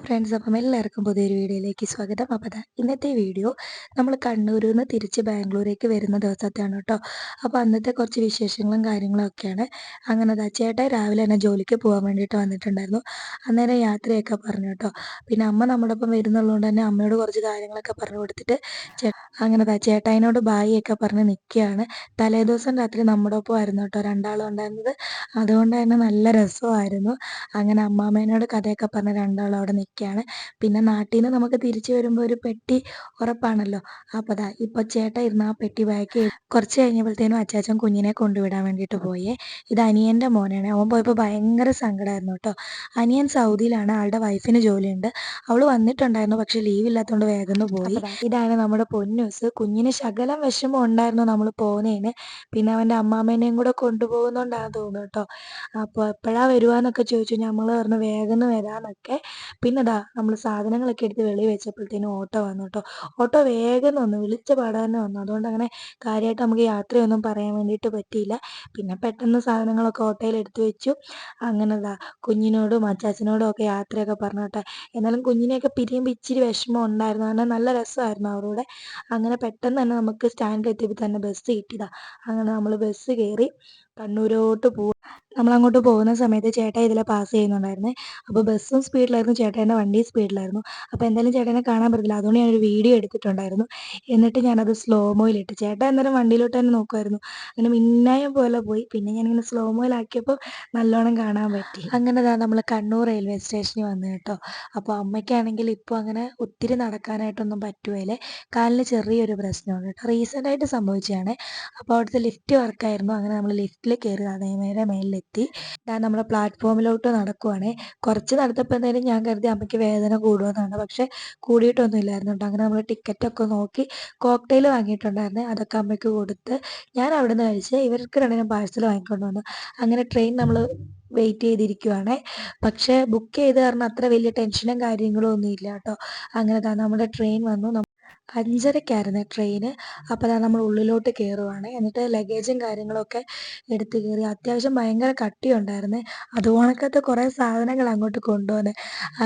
Friends, അപ്പം എല്ലാവർക്കും പുതിയൊരു വീഡിയോയിലേക്ക് സ്വാഗതം. അപ്പോൾ ഇന്നത്തെ വീഡിയോ നമ്മൾ കണ്ണൂരിൽ നിന്ന് തിരിച്ച് ബാംഗ്ലൂരേക്ക് വരുന്ന ദിവസത്തെയാണ് കേട്ടോ. അപ്പോൾ അന്നത്തെ കുറച്ച് വിശേഷങ്ങളും കാര്യങ്ങളും ഒക്കെയാണ്. അങ്ങനെ ചേട്ടായി രാവിലെ തന്നെ ജോലിക്ക് പോകാൻ വേണ്ടിയിട്ട് വന്നിട്ടുണ്ടായിരുന്നു. അന്നേരം യാത്രയൊക്കെ പറഞ്ഞു കേട്ടോ. പിന്നെ അമ്മ നമ്മുടെ ഒപ്പം വരുന്നുള്ളതുകൊണ്ട് തന്നെ അമ്മയോട് കുറച്ച് കാര്യങ്ങളൊക്കെ പറഞ്ഞു കൊടുത്തിട്ട് അങ്ങനെ ചേട്ടായിനോട് ബായി ഒക്കെ പറഞ്ഞ് നിൽക്കുകയാണ്. തലേദിവസം രാത്രി നമ്മുടെ ഒപ്പം ആയിരുന്നു കേട്ടോ രണ്ടാളും ഉണ്ടായിരുന്നത്. അതുകൊണ്ട് തന്നെ നല്ല രസമായിരുന്നു. അങ്ങനെ അമ്മാമ്മേനോട് കഥയൊക്കെ പറഞ്ഞ് രണ്ടാളും അവിടെ നിൽക്കുകയാണ്. പിന്നെ നാട്ടിൽ നിന്ന് നമുക്ക് തിരിച്ചു വരുമ്പോൾ ഒരു പെട്ടി ഉറപ്പാണല്ലോ. അപ്പോൾ ഇപ്പോൾ ചേട്ടൻ ഇരുന്ന് ആ പെട്ടി ബാക്കി കുറച്ച് കഴിഞ്ഞപ്പോഴത്തേനും അച്ചാച്ചൻ കുഞ്ഞിനെ കൊണ്ടുവിടാൻ വേണ്ടിയിട്ട് പോയേ. ഇത് അനിയൻ്റെ മോനാണ്. അവൻ പോയപ്പോൾ ഭയങ്കര സങ്കടമായിരുന്നു കേട്ടോ. അനിയൻ സൗദിയിലാണ്, ആളുടെ വൈഫിന് ജോലിയുണ്ട്. അവൾ വന്നിട്ടുണ്ടായിരുന്നു, പക്ഷെ ലീവ് ഇല്ലാത്തതുകൊണ്ട് വേഗം പോയി. ഇതാണ് നമ്മുടെ പൊന്നൂസ്. കുഞ്ഞിന് ശകലം വിഷമം ഉണ്ടായിരുന്നു നമ്മൾ പോകുന്നതിന്. പിന്നെ അവൻ്റെ അമ്മാമ്മേനെയും കൂടെ കൊണ്ടുപോകുന്നോണ്ടാണെന്ന് തോന്നുന്നു കേട്ടോ. അപ്പോൾ എപ്പോഴാണ് വരുവാന്നൊക്കെ ചോദിച്ചു. നമ്മൾ പറഞ്ഞു വേഗം വരാമെന്നൊക്കെ. പിന്നെ നമ്മൾ സാധനങ്ങളൊക്കെ എടുത്ത് വെളിയിൽ വെച്ചപ്പോഴത്തേനും ഓട്ടോ വന്നു കേട്ടോ. ഓട്ടോ വേഗം വന്നു, വിളിച്ച പാടെ തന്നെ വന്നു. അതുകൊണ്ട് അങ്ങനെ കാര്യമായിട്ട് നമുക്ക് യാത്രയൊന്നും പറയാൻ വേണ്ടിയിട്ട് പറ്റിയില്ല. പിന്നെ പെട്ടെന്ന് സാധനങ്ങളൊക്കെ ഓട്ടോയിൽ എടുത്ത് വെച്ചു. അങ്ങനെ കുഞ്ഞിനോടും അച്ചാച്ചനോടും ഒക്കെ യാത്രയൊക്കെ പറഞ്ഞു കേട്ടോ. എന്നാലും കുഞ്ഞിനെയൊക്കെ പിരിയുമ്പോൾ ഇച്ചിരി വിഷമം ഉണ്ടായിരുന്നു, കാരണം നല്ല രസമായിരുന്നു അവരുടെ. അങ്ങനെ പെട്ടെന്ന് തന്നെ നമുക്ക് സ്റ്റാൻഡിൽ എത്തിയപ്പോൾ തന്നെ ബസ് കിട്ടിയതാ. അങ്ങനെ നമ്മൾ ബസ് കയറി കണ്ണൂരോട്ട് പോകും. നമ്മളങ്ങോട്ട് പോകുന്ന സമയത്ത് ചേട്ടായി ഇതിലെ പാസ് ചെയ്യുന്നുണ്ടായിരുന്നേ. അപ്പോൾ ബസ്സും സ്പീഡിലായിരുന്നു, ചേട്ടൻ്റെ വണ്ടിയും സ്പീഡിലായിരുന്നു. അപ്പോൾ എന്തായാലും ചേട്ടനെ കാണാൻ പറ്റില്ല, അതുകൊണ്ട് ഞാനൊരു വീഡിയോ എടുത്തിട്ടുണ്ടായിരുന്നു. എന്നിട്ട് ഞാനത് സ്ലോമോയിലിട്ട്. ചേട്ടൻ അന്നേരം വണ്ടിയിലോട്ട് തന്നെ നോക്കുമായിരുന്നു. അങ്ങനെ മിന്നായം പോലെ പോയി. പിന്നെ ഞാനിങ്ങനെ സ്ലോമോയിലാക്കിയപ്പോൾ നല്ലോണം കാണാൻ പറ്റി. അങ്ങനെ നമ്മൾ കണ്ണൂർ റെയിൽവേ സ്റ്റേഷനിൽ വന്നു കേട്ടോ. അപ്പോൾ അമ്മയ്ക്കാണെങ്കിൽ ഇപ്പോൾ അങ്ങനെ ഒത്തിരി നടക്കാനായിട്ടൊന്നും പറ്റുകയില്ലേ. കാലിന് ചെറിയൊരു പ്രശ്നമുണ്ട് കേട്ടോ, റീസെൻ്റായിട്ട് സംഭവിച്ചതാണ്. അപ്പോൾ അവിടുത്തെ ലിഫ്റ്റ് വർക്കായിരുന്നു. അങ്ങനെ നമ്മൾ ലിഫ്റ്റിൽ കയറി നേരെ മേലിലെത്തി. ഞാൻ നമ്മുടെ പ്ലാറ്റ്ഫോമിലോട്ട് നടക്കുവാണേ. കുറച്ച് നടത്തപ്പോഴത്തേനും ഞാൻ കരുതി അമ്മയ്ക്ക് വേദന കൂടുമെന്നാണ്, പക്ഷേ കൂടിയിട്ടൊന്നും ഇല്ലായിരുന്നു കേട്ടോ. അങ്ങനെ നമ്മൾ ടിക്കറ്റൊക്കെ നോക്കി കോക്ടെയിൽ വാങ്ങിയിട്ടുണ്ടായിരുന്നേ, അതൊക്കെ അമ്മയ്ക്ക് കൊടുത്ത് ഞാൻ അവിടെ നിന്ന് കഴിച്ച് ഇവർക്ക് രണ്ടിനും പാഴ്സൽ വാങ്ങിക്കൊണ്ട് വന്നു. അങ്ങനെ ട്രെയിൻ നമ്മൾ വെയിറ്റ് ചെയ്തിരിക്കുവാണേ. പക്ഷേ ബുക്ക് ചെയ്ത് കാരണം അത്ര വലിയ ടെൻഷനും കാര്യങ്ങളും ഒന്നും ഇല്ല കേട്ടോ. അങ്ങനെ നമ്മുടെ ട്രെയിൻ വന്നു. 5:30ക്കായിരുന്നു ട്രെയിന്. അപ്പോൾ നമ്മൾ ഉള്ളിലോട്ട് കയറുവാണ്. എന്നിട്ട് ലഗേജും കാര്യങ്ങളൊക്കെ എടുത്ത് കയറി. അത്യാവശ്യം ഭയങ്കര കട്ടിയുണ്ടായിരുന്നേ. അതുപോണക്കത്തെ കുറേ സാധനങ്ങൾ അങ്ങോട്ട് കൊണ്ടുവന്നേ.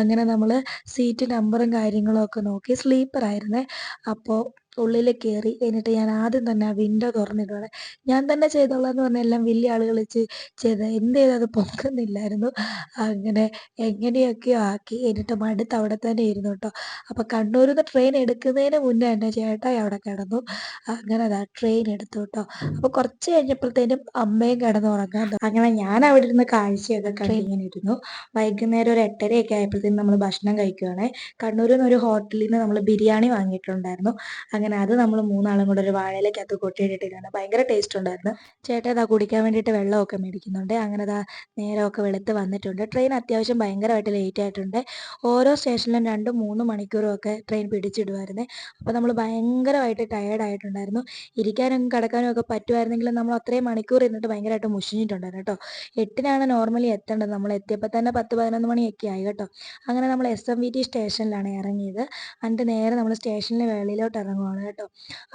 അങ്ങനെ നമ്മൾ സീറ്റ് നമ്പറും കാര്യങ്ങളും ഒക്കെ നോക്കി. സ്ലീപ്പറായിരുന്നേ. അപ്പോൾ ഉള്ളിൽ കയറി. എന്നിട്ട് ഞാൻ ആദ്യം തന്നെ ആ വിൻഡോ തുറന്നിടുവാണ്. ഞാൻ തന്നെ ചെയ്തോളാം എന്ന് പറഞ്ഞാൽ എല്ലാം വലിയ ആളുകൾ ചെയ്ത് എന്ത് ചെയ്താൽ അത് പൊക്കുന്നില്ലായിരുന്നു. അങ്ങനെ എങ്ങനെയൊക്കെയോ ആക്കി. എന്നിട്ട് മടുത്ത് അവിടെ തന്നെ ഇരുന്നു കേട്ടോ. അപ്പോൾ കണ്ണൂരിൽ നിന്ന് ട്രെയിൻ എടുക്കുന്നതിന് മുന്നേ തന്നെ ചേട്ടായി അവിടെ കിടന്നു. അങ്ങനെ ട്രെയിൻ എടുത്തു കേട്ടോ. അപ്പോൾ കുറച്ച് കഴിഞ്ഞപ്പോഴത്തേനും അമ്മയും കിടന്നുറങ്ങാൻ തുടങ്ങി. അങ്ങനെ ഞാൻ അവിടെ ഇരുന്ന് കാഴ്ചയൊക്കെ കണ്ടിങ്ങനെ ഇരുന്നു. വൈകുന്നേരം ഒരു 8:30ഒക്കെ ആയപ്പോഴത്തേനും നമ്മൾ ഭക്ഷണം കഴിക്കുകയാണേ. കണ്ണൂരിൽ നിന്ന് ഒരു ഹോട്ടലിൽ നിന്ന് നമ്മൾ ബിരിയാണി വാങ്ങിയിട്ടുണ്ടായിരുന്നു. അങ്ങനെ അത് നമ്മൾ മൂന്നാളും കൂടെ ഒരു വാഴയിലേക്കകത്ത് കൊട്ടിയിട്ടിട്ടാണ്. ഭയങ്കര ടേസ്റ്റ് ഉണ്ടായിരുന്നു. ചേട്ടാ കുടിക്കാൻ വേണ്ടിയിട്ട് വെള്ളമൊക്കെ മേടിക്കുന്നുണ്ട്. അങ്ങനെ നേരമൊക്കെ വെളുത്ത് വന്നിട്ടുണ്ട്. ട്രെയിൻ അത്യാവശ്യം ഭയങ്കരമായിട്ട് ലേറ്റ് ആയിട്ടുണ്ട്. ഓരോ സ്റ്റേഷനിലും 2-3 മണിക്കൂറും ഒക്കെ ട്രെയിൻ പിടിച്ചിടുമായിരുന്നേ. അപ്പോൾ നമ്മൾ ഭയങ്കരമായിട്ട് ടയേർഡായിട്ടുണ്ടായിരുന്നു. ഇരിക്കാനും കിടക്കാനും ഒക്കെ പറ്റുമായിരുന്നെങ്കിലും നമ്മൾ അത്രയും മണിക്കൂർ ഇരുന്നിട്ട് ഭയങ്കരമായിട്ട് മുഷിഞ്ഞിട്ടുണ്ടായിരുന്നു കേട്ടോ. 8-നാണ് നോർമലി എത്തേണ്ടത്. നമ്മൾ എത്തിയപ്പോൾ തന്നെ 10-11 മണിയൊക്കെ ആയി കേട്ടോ. അങ്ങനെ നമ്മൾ SMVT സ്റ്റേഷനിലാണ് ഇറങ്ങിയത്. എന്നിട്ട് നേരെ നമ്മൾ സ്റ്റേഷനിൽ വെളിയിലോട്ട് ഇറങ്ങുവാണ് കേട്ടോ.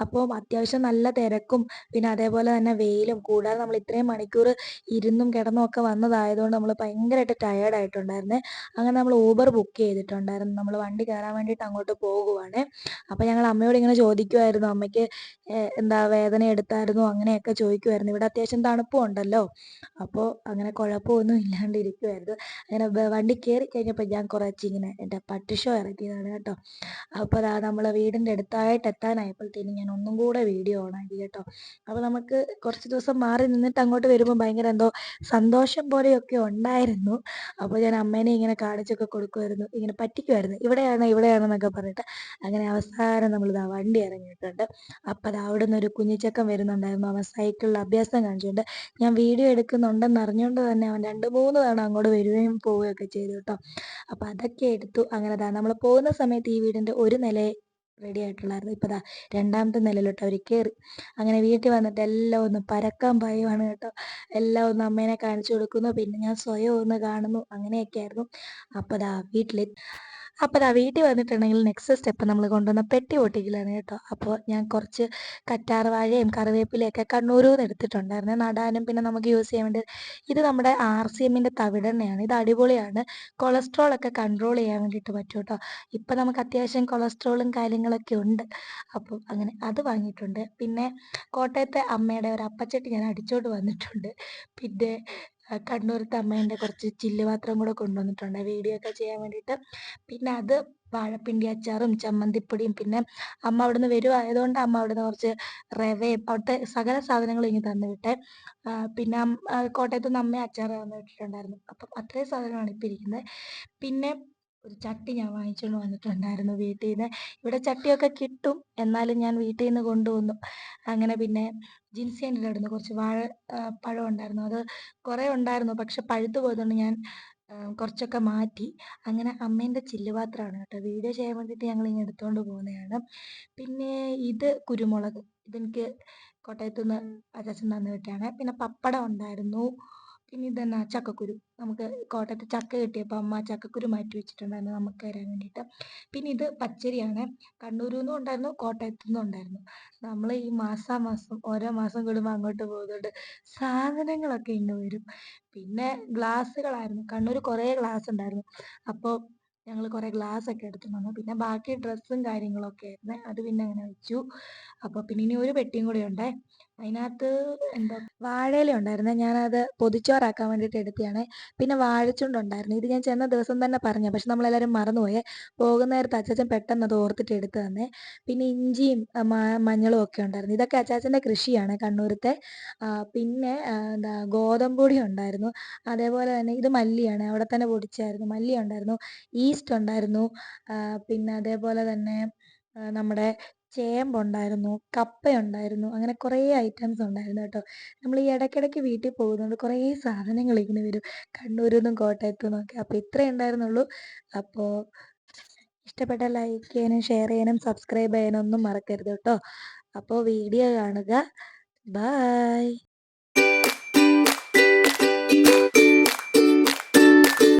അപ്പോൾ അത്യാവശ്യം നല്ല തിരക്കും പിന്നെ അതേപോലെ തന്നെ വെയിലും കൂടാതെ നമ്മൾ ഇത്രയും മണിക്കൂർ ഇരുന്നും കിടന്നും ഒക്കെ വന്നതായതുകൊണ്ട് നമ്മൾ ഭയങ്കരമായിട്ട് ടയേർഡായിട്ടുണ്ടായിരുന്നേ. അങ്ങനെ നമ്മൾ ഊബർ ബുക്ക് ചെയ്തിട്ടുണ്ടായിരുന്നു. നമ്മൾ വണ്ടി കയറാൻ വേണ്ടിയിട്ട് അങ്ങോട്ട് പോകുവാണ്. അപ്പോൾ ഞങ്ങൾ അമ്മയോട് ഇങ്ങനെ ചോദിക്കുമായിരുന്നു, അമ്മയ്ക്ക് എന്താ വേദന എടുത്തായിരുന്നു അങ്ങനെയൊക്കെ ചോദിക്കുമായിരുന്നു. ഇവിടെ അത്യാവശ്യം തണുപ്പും ഉണ്ടല്ലോ, അപ്പോൾ അങ്ങനെ കുഴപ്പമൊന്നും ഇല്ലാണ്ട് ഇരിക്കുമായിരുന്നു. അങ്ങനെ വണ്ടി കയറി കഴിഞ്ഞപ്പോൾ ഞാൻ കുറച്ചിങ്ങനെ എൻ്റെ പട്ടിഷോ ഇറക്കിയതാണ് കേട്ടോ. അപ്പോൾ നമ്മൾ വീടിൻ്റെ അടുത്തായിട്ട് എത്താനായപ്പോഴത്തേനും ഞാൻ ഒന്നും കൂടെ വീഡിയോ ഓണാക്കി കേട്ടോ. അപ്പോൾ നമുക്ക് കുറച്ച് ദിവസം മാറി നിന്നിട്ട് അങ്ങോട്ട് വരുമ്പോൾ ഭയങ്കര എന്തോ സന്തോഷം പോലെയൊക്കെ ഉണ്ടായിരുന്നു. അപ്പോൾ ഞാൻ അമ്മേനെ ഇങ്ങനെ കാണിച്ചൊക്കെ കൊടുക്കുമായിരുന്നു, ഇങ്ങനെ പറ്റിക്കുമായിരുന്നു, ഇവിടെയാണെന്നൊക്കെ പറഞ്ഞിട്ട്. അങ്ങനെ അവസാനം നമ്മൾ വണ്ടി ഇറങ്ങിയിട്ടുണ്ട്. അപ്പോൾ അവിടെ നിന്ന് ഒരു കുഞ്ഞിച്ചക്കൻ വരുന്നുണ്ടായിരുന്നു. അവൻ സൈക്കിളിൽ അഭ്യാസം കാണിച്ചുകൊണ്ട് ഞാൻ വീഡിയോ എടുക്കുന്നുണ്ടെന്ന് അറിഞ്ഞുകൊണ്ട് തന്നെ അവൻ 2-3 തവണ അങ്ങോട്ട് വരികയും പോവുകയൊക്കെ ചെയ്തു കേട്ടോ. അപ്പോൾ അതൊക്കെ എടുത്തു. അങ്ങനെ നമ്മൾ പോകുന്ന സമയത്ത് ഈ വീടിൻ്റെ ഒരു നിലയെ റെഡി ആയിട്ടുള്ളായിരുന്നു. ഇപ്പോൾ രണ്ടാമത്തെ നിലയിലോട്ട് അവർ കയറി. അങ്ങനെ വീട്ടിൽ വന്നിട്ട് എല്ലാം ഒന്ന് പരക്കാൻ പായുവാണ് കേട്ടോ. എല്ലാം ഒന്ന് അമ്മേനെ കാണിച്ചു കൊടുക്കുന്നു, പിന്നെ ഞാൻ സ്വയം ഒന്ന് കാണുന്നു, അങ്ങനെയൊക്കെ ആയിരുന്നു. അപ്പോൾ വീട്ടിൽ അപ്പോൾ ദാ വീട്ടിൽ വന്നിട്ടുണ്ടെങ്കിൽ നെക്സ്റ്റ് സ്റ്റെപ്പ് നമ്മൾ കൊണ്ടുവന്ന പെട്ടി പൊട്ടിക്കലാണ് കേട്ടോ. അപ്പോൾ ഞാൻ കുറച്ച് കറ്റാർ വാഴയും കറിവേപ്പിലയൊക്കെ കണ്ണൂരിൽ നിന്ന് എടുത്തിട്ടുണ്ടായിരുന്നു നടാനും പിന്നെ നമുക്ക് യൂസ് ചെയ്യാൻ വേണ്ടി. ഇത് നമ്മുടെ RCMൻ്റെ തവിടെണ്ണയാണ്. ഇത് അടിപൊളിയാണ്. കൊളസ്ട്രോൾ ഒക്കെ കൺട്രോൾ ചെയ്യാൻ വേണ്ടിയിട്ട് പറ്റും കേട്ടോ. ഇപ്പം നമുക്ക് അത്യാവശ്യം കൊളസ്ട്രോളും കാര്യങ്ങളൊക്കെ ഉണ്ട്. അപ്പോൾ അങ്ങനെ അത് വാങ്ങിയിട്ടുണ്ട്. പിന്നെ കോട്ടയത്തെ അമ്മയുടെ ഒരു അപ്പച്ചട്ടി ഞാൻ അടിച്ചോണ്ട് വന്നിട്ടുണ്ട്. പിന്നെ കണ്ണൂരത്തെ അമ്മേൻ്റെ കുറച്ച് ചില്ല് പാത്രം കൂടെ കൊണ്ടുവന്നിട്ടുണ്ട് വീഡിയോ ഒക്കെ ചെയ്യാൻ വേണ്ടിയിട്ട്. പിന്നെ അത് വാഴപ്പിണ്ടി അച്ചാറും ചമ്മന്തിപ്പൊടിയും പിന്നെ അമ്മ അവിടുന്ന് വരുവായതുകൊണ്ട് അമ്മ അവിടുന്ന് കുറച്ച് റവയും അവിടുത്തെ സകല സാധനങ്ങളും ഇങ്ങ് തന്നു വിട്ടേ. പിന്നെ കോട്ടയത്തു നിന്ന് അമ്മ അച്ചാർ തന്നു വിട്ടിട്ടുണ്ടായിരുന്നു. അപ്പം അത്രയും സാധനമാണ് ഇപ്പം ഇരിക്കുന്നത്. പിന്നെ ഒരു ചട്ടി ഞാൻ വാങ്ങിച്ചുകൊണ്ട് വന്നിട്ടുണ്ടായിരുന്നു വീട്ടിൽ നിന്ന്. ഇവിടെ ചട്ടിയൊക്കെ കിട്ടും, എന്നാലും ഞാൻ വീട്ടിൽ നിന്ന് കൊണ്ടുവന്നു. അങ്ങനെ പിന്നെ ജിൻസി ആൻറ്റിയുടെ അവിടുന്ന് കുറച്ച് പഴം ഉണ്ടായിരുന്നു. അത് കുറേ ഉണ്ടായിരുന്നു, പക്ഷെ പഴുത്തു പോയതുകൊണ്ട് ഞാൻ കുറച്ചൊക്കെ മാറ്റി. അങ്ങനെ അമ്മേൻ്റെ ചില്ല് പാത്രമാണ് കേട്ടോ. വീഡിയോ ചെയ്യാൻ വേണ്ടിയിട്ട് ഞങ്ങൾ ഇങ്ങനെ എടുത്തുകൊണ്ട് പോകുന്നതാണ്. പിന്നെ ഇത് കുരുമുളക്, ഇതെനിക്ക് കോട്ടയത്തുനിന്ന് അച്ചാച്ചൻ തന്നു വിട്ടതാണ്. പിന്നെ പപ്പടം ഉണ്ടായിരുന്നു. പിന്നെ ഇതെന്നാ ചക്കക്കുരു, നമുക്ക് കോട്ടയത്ത് ചക്ക കിട്ടിയപ്പോൾ അമ്മ ചക്കക്കുരു മാറ്റി വെച്ചിട്ടുണ്ടായിരുന്നു നമുക്ക് തരാൻ വേണ്ടിയിട്ട്. പിന്നെ ഇത് പച്ചരിയാണ്. കണ്ണൂരിൽ നിന്നും ഉണ്ടായിരുന്നു, കോട്ടയത്തു നിന്നും ഉണ്ടായിരുന്നു. നമ്മൾ ഈ മാസാമാസം ഓരോ മാസം കൂടുമ്പോൾ അങ്ങോട്ട് പോകുന്നുണ്ട്, സാധനങ്ങളൊക്കെ ഇങ്ങ് വരും. പിന്നെ ഗ്ലാസ്സുകളായിരുന്നു. കണ്ണൂർ കുറേ ഗ്ലാസ് ഉണ്ടായിരുന്നു. അപ്പോൾ ഞങ്ങൾ കുറേ ഗ്ലാസ് ഒക്കെ എടുത്തു വന്നു. പിന്നെ ബാക്കി ഡ്രസ്സും കാര്യങ്ങളൊക്കെ ആയിരുന്നു, അത് പിന്നെ അങ്ങനെ വെച്ചു. അപ്പോൾ പിന്നെ ഇനി ഒരു പെട്ടിയും കൂടി ഉണ്ടേ. അതിനകത്ത് എന്താ വാഴയില ഉണ്ടായിരുന്നേ, ഞാനത് പൊതിച്ചോറാക്കാൻ വേണ്ടിയിട്ട് എടുത്തതാണ്. പിന്നെ വാഴച്ചുണ്ടുണ്ടായിരുന്നു. ഇത് ഞാൻ ചെന്ന ദിവസം തന്നെ പറഞ്ഞു, പക്ഷെ നമ്മളെല്ലാവരും മറന്നുപോയേ. പോകുന്ന നേരത്ത് അച്ചാച്ചൻ പെട്ടെന്ന് അത് ഓർത്തിട്ട് എടുത്തു തന്നെ. പിന്നെ ഇഞ്ചിയും മഞ്ഞളും ഒക്കെ ഉണ്ടായിരുന്നു. ഇതൊക്കെ അച്ചാച്ചൻ്റെ കൃഷിയാണ് കണ്ണൂരത്തെ. പിന്നെ എന്താ ഗോതമ്പൊടി ഉണ്ടായിരുന്നു. അതേപോലെ തന്നെ ഇത് മല്ലിയാണ്, അവിടെ തന്നെ പൊടിച്ചായിരുന്നു. മല്ലി ഉണ്ടായിരുന്നു, ഈസ്റ്റ് ഉണ്ടായിരുന്നു. പിന്നെ അതേപോലെ തന്നെ നമ്മുടെ ചേമ്പുണ്ടായിരുന്നു, കപ്പയുണ്ടായിരുന്നു. അങ്ങനെ കുറേ ഐറ്റംസ് ഉണ്ടായിരുന്നു കേട്ടോ. നമ്മൾ ഈ ഇടയ്ക്കിടയ്ക്ക് വീട്ടിൽ പോകുന്നതുകൊണ്ട് കുറേ സാധനങ്ങൾ ഇങ്ങനെ വരും കണ്ണൂരിൽ നിന്നും കോട്ടയത്തു നിന്നൊക്കെ. അപ്പോൾ ഇത്രേ ഉണ്ടായിരുന്നുള്ളൂ. അപ്പോൾ ഇഷ്ടപ്പെട്ടാൽ ലൈക്ക് ചെയ്യാനും ഷെയർ ചെയ്യാനും സബ്സ്ക്രൈബ് ചെയ്യാനും ഒന്നും മറക്കരുത് കേട്ടോ. അപ്പോൾ വീഡിയോ കാണുക. ബായ്.